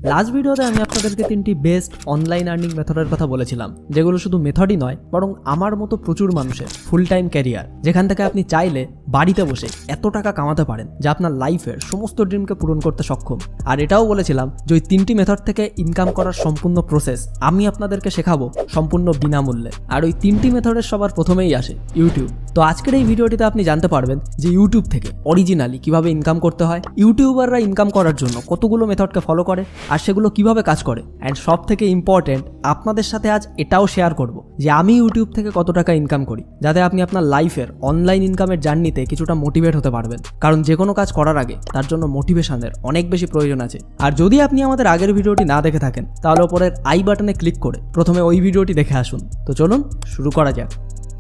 Last ভিডিওতে আমি আপনাদেরকে 3টি বেস্ট অনলাইন আর্নিং মেথডের কথা বলেছিলাম, যেগুলো শুধু মেথডই নয় বরং আমার মতো প্রচুর মানুষের ফুল টাইম ক্যারিয়ার, যেখান থেকে আপনি চাইলে বাড়িতে বসে এত টাকা কামাতে পারেন যা আপনার লাইফের সমস্ত ড্রিমকে পূরণ করতে সক্ষম। আর এটাও বলেছিলাম যে ওই 3টি মেথড থেকে ইনকাম করার সম্পূর্ণ প্রসেস আমি আপনাদেরকে শেখাবো সম্পূর্ণ বিনামূল্যে। আর ওই 3টি মেথডের সবার প্রথমেই আসে ইউটিউব। তো আজকের এই ভিডিওটিতে আপনি জানতে পারবেন যে ইউটিউব থেকে অরিজিনালি কিভাবে ইনকাম করতে হয়, ইউটিউবাররা ইনকাম করার জন্য কতগুলো মেথডকে ফলো করে আর সেগুলো কিভাবে কাজ করে, অ্যান্ড সব থেকে ইম্পর্টেন্ট আপনাদের সাথে আজ এটাও শেয়ার করব যে আমি ইউটিউব থেকে কত টাকা ইনকাম করি, যাতে আপনি আপনার লাইফের অনলাইন ইনকামের জার্নিতে কিছুটা মোটিভেট হতে পারবেন। কারণ যে কোনো কাজ করার আগে তার জন্য মোটিভেশনের অনেক বেশি প্রয়োজন আছে। আর যদি আপনি আমাদের আগের ভিডিওটি না দেখে থাকেন তাহলে ওপরের আই বাটনে ক্লিক করে প্রথমে ওই ভিডিওটি দেখে আসুন। তো চলুন শুরু করা যাক।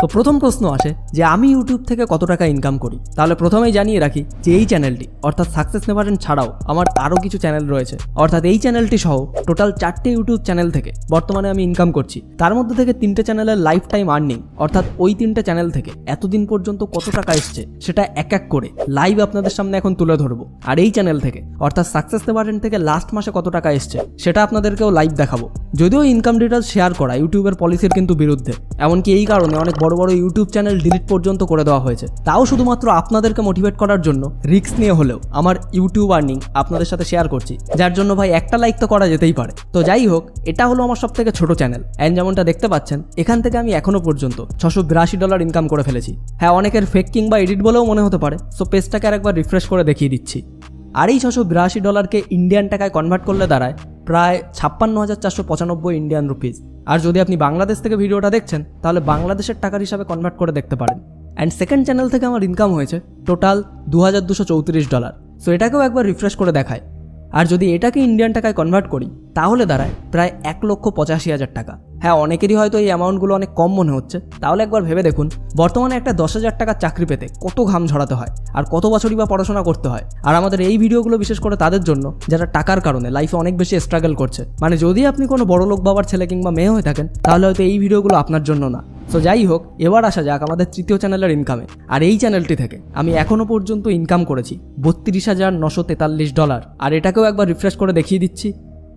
তো প্রথম প্রশ্ন আসে যে আমি ইউটিউব থেকে কত টাকা ইনকাম করি। তাহলে প্রথমেই জানিয়ে রাখি যে এই চ্যানেলটি অর্থাৎ সাকসেস নেভার এন্ড ছাড়াও আমার আরও কিছু চ্যানেল রয়েছে, অর্থাৎ এই চ্যানেলটি সহ টোটাল 4টে ইউটিউব চ্যানেল থেকে বর্তমানে আমি ইনকাম করছি। তার মধ্যে থেকে 3টে চ্যানেলের লাইফ টাইম আর্নিং, অর্থাৎ ওই 3টে চ্যানেল থেকে এতদিন পর্যন্ত কত টাকা এসছে সেটা এক এক করে লাইভ আপনাদের সামনে এখন তুলে ধরবো। আর এই চ্যানেল থেকে অর্থাৎ সাকসেস নেভার এন্ড থেকে লাস্ট মাসে কত টাকা এসছে সেটা আপনাদেরকেও লাইভ দেখাবো। যদিও ইনকাম ডিটেলস শেয়ার করা ইউটিউবের পলিসির কিন্তু বিরুদ্ধে, এমনকি এই কারণে অনেক বড় বড় ইউটিউব চ্যানেল ডিলিট পর্যন্ত করে দেওয়া হয়েছে। তাও শুধুমাত্র আপনাদেরকে মোটিভেট করার জন্য রিস্ক নিয়ে হলেও আমার ইউটিউব আর্নিং আপনাদের সাথে শেয়ার করছি, যার জন্য ভাই একটা লাইক তো করা যেতেই পারে। তো যাই হোক, এটা হলো আমার সব থেকে ছোট চ্যানেল, অ্যান্ড যেমনটা দেখতে পাচ্ছেন এখান থেকে আমি এখনো পর্যন্ত $682 ইনকাম করে ফেলেছি। হ্যাঁ, অনেকের ফেক কিংবা এডিট বলেও মনে হতে পারে, সো পেজটাকে আরেকবার রিফ্রেশ করে দেখিয়ে দিচ্ছি। আর এই $682কে ইন্ডিয়ান টাকায় কনভার্ট করলে দাঁড়ায় প্রায় 56,495 ইন্ডিয়ান রুপিস। আর যদি আপনি বাংলাদেশ থেকে ভিডিওটা দেখছেন তাহলে বাংলাদেশের টাকার হিসাবে কনভার্ট করে দেখতে পারেন। অ্যান্ড সেকেন্ড চ্যানেল থেকে আমার ইনকাম হয়েছে টোটাল $2,234। সো এটাকেও একবার রিফ্রেশ করে দেখায়। আর যদি এটাকে ইন্ডিয়ান টাকায় কনভার্ট করি তাহলে দাঁড়ায় প্রায় 1,85,000 টাকা। হ্যাঁ, অনেকেরই হয়তো এই অ্যামাউন্টগুলো অনেক কম মনে হচ্ছে, তাহলে একবার ভেবে দেখুন বর্তমানে একটা 10,000 টাকার চাকরি পেতে কত ঘাম ঝরাতে হয় আর কত বছরই বা পড়াশোনা করতে হয়। আর আমাদের এই ভিডিওগুলো বিশেষ করে তাদের জন্য যারা টাকার কারণে লাইফে অনেক বেশি স্ট্রাগল করছে। মানে যদি আপনি কোনো বড় লোক বাবার ছেলে কিংবা মেয়ে হয়ে থাকেন তাহলে হয়তো এই ভিডিওগুলো আপনার জন্য না। সো যাই হোক, এবার আসা যাক আমাদের তৃতীয় চ্যানেলের ইনকামে। আর এই চ্যানেলটি থেকে আমি এখনো পর্যন্ত ইনকাম করেছি $32,943। আর এটাকেও একবার রিফ্রেশ করে দেখিয়ে দিচ্ছি।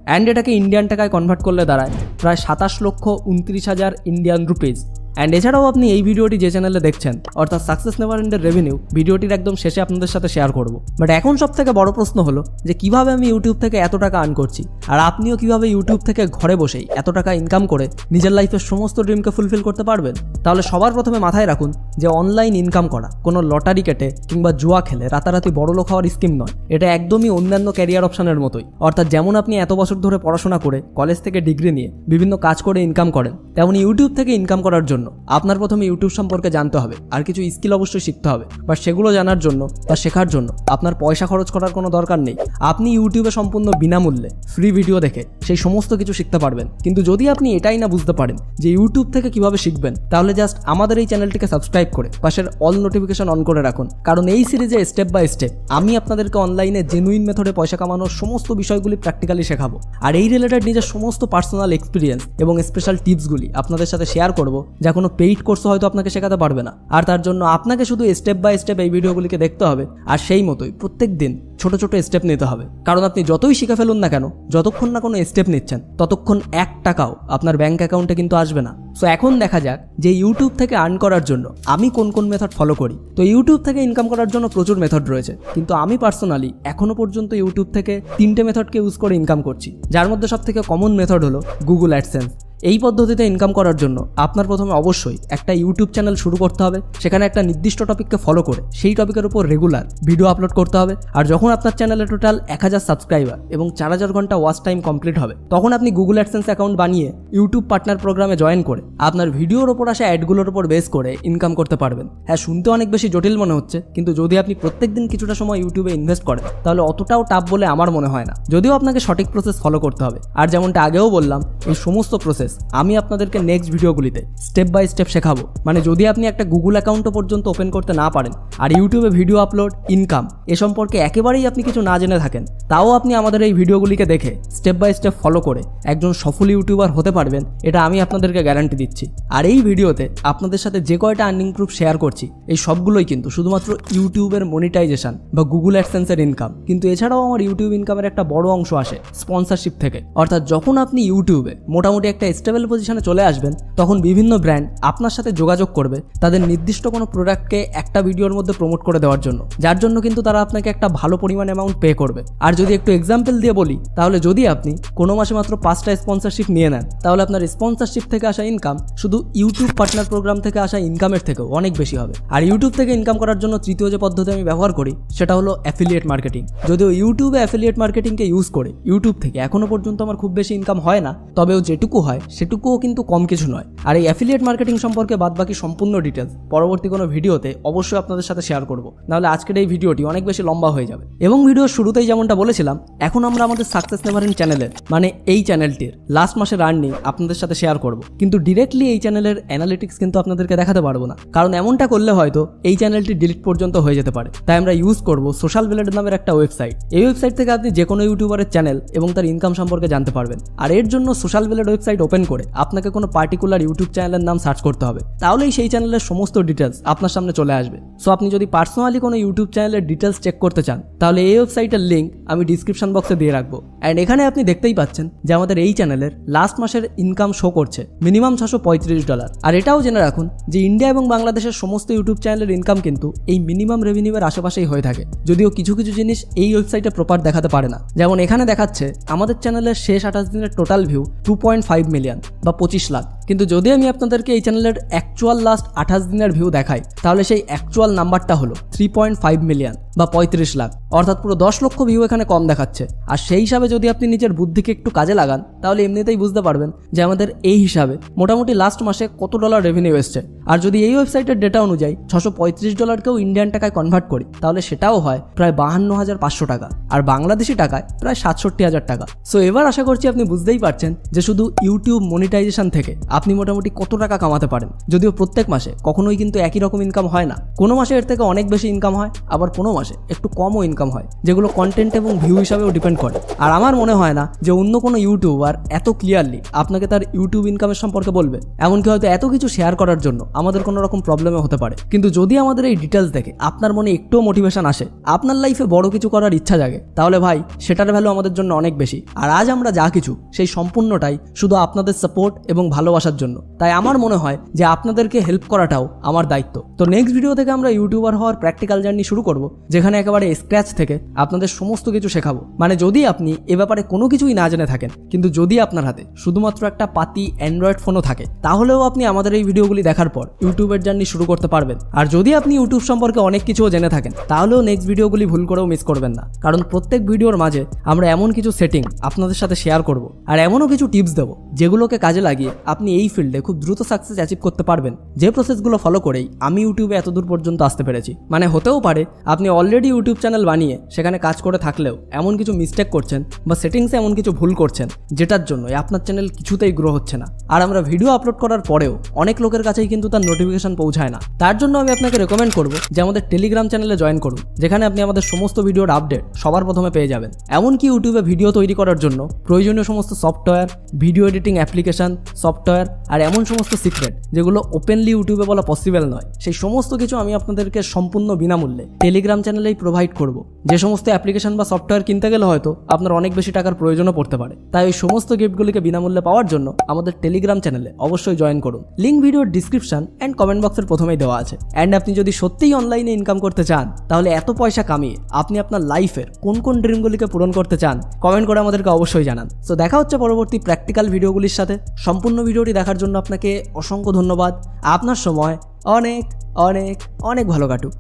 অ্যান্ড এটাকে ইন্ডিয়ান টাকায় কনভার্ট করলে দাঁড়ায় প্রায় 27,29,000 ইন্ডিয়ান রুপিস। অ্যান্ড এছাড়াও আপনি এই ভিডিওটি যে চ্যানেলে দেখছেন অর্থাৎ সাকসেস নেভার এন্ডের রেভিনিউ ভিডিওটির একদম শেষে আপনাদের সাথে শেয়ার করব। বাট এখন সব থেকে বড় প্রশ্ন হলো যে কিভাবে আমি ইউটিউব থেকে এত টাকা আর্ন করছি, আর আপনিও কিভাবে ইউটিউব থেকে ঘরে বসেই এত টাকা ইনকাম করে নিজের লাইফের সমস্ত ড্রিমকে ফুলফিল করতে পারবেন। তাহলে সবার প্রথমে মাথায় রাখুন যে অনলাইন ইনকাম করা কোনো লটারি কেটে কিংবা জুয়া খেলে রাতারাতি বড়লোক হওয়ার স্কিম নয়। এটা একদমই অন্যান্য ক্যারিয়ার অপশনের মতোই। অর্থাৎ যেমন আপনি এত বছর ধরে পড়াশোনা করে কলেজ থেকে ডিগ্রি নিয়ে বিভিন্ন কাজ করে ইনকাম করেন, তেমনি ইউটিউব থেকে ইনকাম করার জন্য আপনার প্রথমে ইউটিউব সম্পর্কে জানতে হবে আর কিছু স্কিল অবশ্যই শিখতে হবে। বাট সেগুলো জানার জন্য বা শেখার জন্য আপনার পয়সা খরচ করার কোনো দরকার নেই। আপনি ইউটিউবে সম্পূর্ণ বিনামূল্যে ফ্রি ভিডিও দেখে সেই সমস্ত কিছু শিখতে পারবেন। কিন্তু যদি আপনি এটাই না বুঝতে পারেন যে ইউটিউব থেকে কিভাবে শিখবেন, তাহলে জাস্ট আমাদের এই চ্যানেলটিকে সাবস্ক্রাইব করে পাশের অল নোটিফিকেশন অন করে রাখুন। কারণ এই সিরিজে স্টেপ বাই স্টেপ আমি আপনাদেরকে অনলাইনে জেনুইন মেথডে পয়সা কামানোর সমস্ত বিষয়গুলি প্র্যাকটিক্যালি শেখাবো। আর এই রিলেটেড নিজের সমস্ত পার্সোনাল এক্সপিরিয়েন্স এবং স্পেশাল টিপসগুলি আপনাদের সাথে শেয়ার করব, যা কোনো পেইড কোর্স হয়তো আপনাকে শেখাতে পারবে না। আর তার জন্য আপনাকে শুধু স্টেপ বাই স্টেপ এই ভিডিওগুলিকে দেখতে হবে আর সেই মতোই প্রত্যেক দিন ছোট ছোট স্টেপ নিতে হবে। কারণ আপনি যতই শিখে ফেলুন না কেন, যতক্ষণ না কোনো স্টেপ নিচ্ছেন ততক্ষণ 1 টাকাও আপনার ব্যাংক অ্যাকাউন্টে কিন্তু আসবে না। সো এখন দেখা যাক যে ইউটিউব থেকে আর্ন করার জন্য আমি কোন কোন মেথড ফলো করি। তো ইউটিউব থেকে ইনকাম করার জন্য প্রচুর মেথড রয়েছে, কিন্তু আমি পার্সোনালি এখনো পর্যন্ত ইউটিউব থেকে 3টে মেথডকে ইউজ করে ইনকাম করছি, যার মধ্যে সব থেকে কমন মেথড হলো গুগল অ্যাডসেন্স। এই পদ্ধতিতে ইনকাম করার জন্য আপনার প্রথমে অবশ্যই একটা ইউটিউব চ্যানেল শুরু করতে হবে, সেখানে একটা নির্দিষ্ট টপিককে ফলো করে সেই টপিকের উপর রেগুলার ভিডিও আপলোড করতে হবে। আর যখন আপনার চ্যানেলে টোটাল 1000 সাবস্ক্রাইবার এবং 4000 ঘন্টা ওয়াচ টাইম কমপ্লিট হবে, তখন আপনি গুগল অ্যাডসেন্স অ্যাকাউন্ট বানিয়ে ইউটিউব পার্টনার প্রোগ্রামে জয়েন করে আপনার ভিডিওর ওপর আসা অ্যাডগুলোর উপর বেস করে ইনকাম করতে পারবেন। হ্যাঁ, শুনতে অনেক বেশি জটিল মনে হচ্ছে, কিন্তু যদি আপনি প্রত্যেকদিন কিছুটা সময় ইউটিউবে ইনভেস্ট করেন তাহলে অতটাও টাফ বলে আমার মনে হয় না। যদিও আপনাকে সঠিক প্রসেস ফলো করতে হবে। আর যেমনটা আগেও বললাম, এই সমস্ত প্রসেস আমি আপনাদেরকে নেক্সট ভিডিওগুলিতে স্টেপ বাই স্টেপ শেখাবো। মানে যদি আপনি একটা গুগল অ্যাকাউন্টও পর্যন্ত ওপেন করতে না পারেন আর ইউটিউবে ভিডিও আপলোড, ইনকাম এ সম্পর্কে একেবারেই আপনি কিছু না জেনে থাকেন, তাও আপনি আমাদের এই ভিডিওগুলিকে দেখে স্টেপ বাই স্টেপ ফলো করে একজন সফল ইউটিউবার হতে পারবেন, এটা আমি আপনাদেরকে গ্যারান্টি দিচ্ছি। আর এই ভিডিওতে আপনাদের সাথে যে কয়টা আর্নিং প্রুফ শেয়ার করছি এই সবগুলোই কিন্তু শুধুমাত্র ইউটিউবের মনিটাইজেশন বা গুগল অ্যাডসেন্সের ইনকাম, কিন্তু এছাড়াও আমার ইউটিউব ইনকামের একটা বড় অংশ আসে স্পন্সরশিপ থেকে। অর্থাৎ যখন আপনি ইউটিউবে মোটামুটি একটা স্টেবল পজিশনে চলে আসবেন, তখন বিভিন্ন ব্র্যান্ড আপনার সাথে যোগাযোগ করবে তাদের নির্দিষ্ট কোনো প্রোডাক্টকে একটা ভিডিওর মধ্যে প্রমোট করে দেওয়ার জন্য, যার জন্য কিন্তু তারা আপনাকে একটা ভালো পরিমাণ অ্যামাউন্ট পে করবে। আর যদি একটু এক্সাম্পল দিয়ে বলি, তাহলে যদি আপনি কোনো মাসে মাত্র 5টা স্পন্সরশিপ নিয়ে নেন, তাহলে আপনার স্পন্সরশিপ থেকে আসা ইনকাম শুধু ইউটিউব পার্টনার প্রোগ্রাম থেকে আসা ইনকামের থেকেও অনেক বেশি হবে। আর ইউটিউব থেকে ইনকাম করার জন্য তৃতীয় যে পদ্ধতি আমি ব্যবহার করি সেটা হলো অ্যাফিলিয়েট মার্কেটিং। যদিও ইউটিউবে অ্যাফিলিয়েট মার্কেটিংকে ইউজ করে ইউটিউব থেকে এখনো পর্যন্ত আমার খুব বেশি ইনকাম হয় না, তবেও যেটুকু হয় সেটুকুও কিন্তু কম কিছু নয়। আর এই অ্যাফিলিয়েট মার্কেটিং সম্পর্কে বাদবাকি সম্পূর্ণ ডিটেলস পরবর্তী কোনো ভিডিওতে অবশ্যই আপনাদের সাথে শেয়ার করব, নাহলে আজকের এই ভিডিওটি অনেক বেশি লম্বা হয়ে যাবে। এবং ভিডিওর শুরুতেই যেমনটা বলেছিলাম, এখন আমরা আমাদের সাকসেস নেভার এন্ড চ্যানেলের মানে এই চ্যানেলটির লাস্ট মাসের আর্নিং আপনাদের সাথে শেয়ার করব, কিন্তু ডিরেক্টলি এই চ্যানেলের অ্যানালিটিক্স কিন্তু আপনাদেরকে দেখাতে পারবো না, কারণ এমনটা করলে হয়তো এই চ্যানেলটি ডিলিট পর্যন্ত হয়ে যেতে পারে। তাই আমরা ইউজ করব সোশ্যাল ব্লেড নামের একটা ওয়েবসাইট। এই ওয়েবসাইট থেকে আপনি যে কোনো ইউটিউবারের চ্যানেল এবং তার ইনকাম সম্পর্কে জানতে পারবেন। আর এর জন্য সোশ্যাল ব্লেড ওয়েবসাইট ওপেন করে আপনাকে কোনো পার্টিকুলার ইউটিউব চ্যানেলের নাম সার্চ করতে হবে, তাহলেই সেই চ্যানেলের সমস্ত ডিটেলস আপনার সামনে চলে আসবে। সো আপনি যদি পার্সোনালি কোনো ইউটিউব চ্যানেলের ডিটেলস চেক করতে চান, তাহলে এই ওয়েবসাইটের লিঙ্ক আমি ডিসক্রিপশন বক্সে দিয়ে রাখবো। অ্যান্ড এখানে আপনি দেখতেই পাচ্ছেন যে আমাদের এই চ্যানেলের লাস্ট মাসের ইনকাম শো করছে মিনিমাম $635। আর এটাও জেনে রাখুন যে ইন্ডিয়া এবং বাংলাদেশের সমস্ত ইউটিউব চ্যানেলের ইনকাম কিন্তু এই মিনিমাম রেভিনিউয়ের আশেপাশেই হয়ে থাকে, যদিও কিছু কিছু জিনিস এই ওয়েবসাইটে প্রপার দেখাতে পারে না। যেমন এখানে দেখাচ্ছে আমাদের চ্যানেলের শেষ 28 দিনের টোটাল ভিউ 2.5 মিলিয়ন বা 25 লাখ, কিন্তু যদি আমি আপনাদেরকে এই চ্যানেলের অ্যাকচুয়াল লাস্ট 28 দিনের ভিউ দেখাই, তাহলে সেই অ্যাকচুয়াল নাম্বারটা হলো 3.5 মিলিয়ন বা 35 লাখ, অর্থাৎ পুরো 10 লক্ষ ভিউ এখানে কম দেখাচ্ছে। আর সেই হিসাবে যদি আপনি নিজের বুদ্ধিকে একটু কাজে লাগান, তাহলে এমনিতেই বুঝতে পারবেন যে আমাদের এই হিসাবে মোটামুটি লাস্ট মাসে কত ডলার রেভিনিউ এসছে। আর যদি এই ওয়েবসাইটের ডেটা অনুযায়ী $635কেও ইন্ডিয়ান টাকায় কনভার্ট করি, তাহলে সেটাও হয় প্রায় 52,500 টাকা, আর বাংলাদেশি টাকায় প্রায় 67,000 টাকা। সো এবার আশা করছি আপনি বুঝতেই পারছেন যে শুধু ইউটিউব মনিটাইজেশন থেকে আপনি মোটামুটি কত টাকা কামাতে পারেন। যদিও প্রত্যেক মাসে কখনোই কিন্তু একই রকম ইনকাম হয় না, কোনো মাসে এর থেকে অনেক বেশি ইনকাম হয়, আবার কোনো মাসে একটু কমও ইনকাম হয়, যেগুলো কন্টেন্ট এবং ভিউ হিসাবেও ডিপেন্ড করে। আর আমার মনে হয় না যে অন্য কোনো ইউটিউবার এত ক্লিয়ারলি আপনাকে তার ইউটিউব ইনকামের সম্পর্কে বলবে, এমনকি হয়তো এত কিছু শেয়ার করার জন্য আমাদের কোনো রকম প্রবলেমও হতে পারে। কিন্তু যদি আমাদের এই ডিটেলস দেখে আপনার মনে একটুও মোটিভেশন আসে, আপনার লাইফে বড় কিছু করার ইচ্ছা জাগে, তাহলে ভাই সেটার ভ্যালু আমাদের জন্য অনেক বেশি। আর আজ আমরা যা কিছু সেই সম্পূর্ণটাই শুধু আপনাদের সাপোর্ট এবং ভালোবাসার জন্য। তাই আমার মনে হয় যে আপনাদেরকে হেল্প করাটাও আমার দায়িত্ব। তো নেক্সট ভিডিও থেকে আমরা ইউটিউবার হওয়ার প্র্যাকটিক্যাল জার্নি শুরু করব, যেখানে একেবারে স্ক্র্যাচ থেকে আপনাদের সমস্ত কিছু শেখাবো। মানে যদি আপনি এ ব্যাপারে কোনো কিছুই না জেনে থাকেন, কিন্তু যদি আপনার হাতে শুধুমাত্র একটা পাতি অ্যান্ড্রয়েড ফোনও থাকে, তাহলেও আপনি আমাদের এই ভিডিওগুলি দেখার পর ইউটিউবের জার্নি শুরু করতে পারবেন। আর যদি আপনি ইউটিউব সম্পর্কে অনেক কিছুও জেনে থাকেন, তাহলেও নেক্সট ভিডিওগুলি ভুল করেও মিস করবেন না, কারণ প্রত্যেক ভিডিওর মাঝে আমরা এমন কিছু সেটিং আপনাদের সাথে শেয়ার করব, আর এমনও কিছু টিপস দেবো যেগুলোকে কাজে লাগিয়ে আপনি এই ফিল্ডে খুব দ্রুত সাকসেস অ্যাচিভ করতে পারবেন। যে প্রসেসগুলো ফলো করেই আমি ইউটিউবে এত দূর পর্যন্ত আসতে পেরেছি। মানে হতেও পারে আপনি অলরেডি ইউটিউব চ্যানেল বানিয়ে সেখানে কাজ করে থাকলেও এমন কিছু মিস্টেক করছেন বা সেটিংসে এমন কিছু ভুল করছেন যেটার জন্য আপনার চ্যানেল কিছুতেই গ্রো হচ্ছে না। আর আমরা ভিডিও আপলোড করার পরেও অনেক লোকের কাছেই কিন্তু তার নোটিফিকেশন পৌঁছায় না। তার জন্য আমি আপনাকে রেকমেন্ড করব যে আমাদের টেলিগ্রাম চ্যানেলে জয়েন করুন, যেখানে আপনি আমাদের সমস্ত ভিডিওর আপডেট সবার প্রথমে পেয়ে যাবেন। এমনকি ইউটিউবে ভিডিও তৈরি করার জন্য প্রয়োজনীয় সমস্ত software, video editing application, software আর এমন সমস্ত সিক্রেট যেগুলো ওপেনলি ইউটিউবে বলা পসিবল নয়, সেই সমস্ত কিছু আমি আপনাদেরকে সম্পূর্ণ বিনামূল্যে টেলিগ্রাম চ্যানেলেই প্রোভাইড করব। যে সমস্ত অ্যাপ্লিকেশন বা সফটওয়্যার কিনতে গেলে হয়তো আপনার অনেক বেশি টাকার প্রয়োজনও পড়তে পারে। তাই ওই সমস্ত গিফটগুলিকে বিনামূল্যে পাওয়ার জন্য আমাদের টেলিগ্রাম চ্যানেলে অবশ্যই জয়েন করুন। লিঙ্ক ভিডিওর ডিসক্রিপশন অ্যান্ড কমেন্ট বক্সের প্রথমেই দেওয়া আছে। অ্যান্ড আপনি যদি সত্যিই অনলাইনে ইনকাম করতে চান, তাহলে এত পয়সা কামিয়ে আপনি আপনার লাইফের কোন কোন ড্রিমগুলিকে পূরণ করতে চান, কমেন্ট করে আমাদেরকে অবশ্যই জানান। সো দেখা হচ্ছে পরবর্তী প্র্যাকটিক্যাল ভিডিওগুলির সাথে। সম্পূর্ণ ভিডিওটি দেখার জন্য আপনাকে অসংখ্য ধন্যবাদ। আপনার সময় অনেক অনেক অনেক ভালো কাটুক।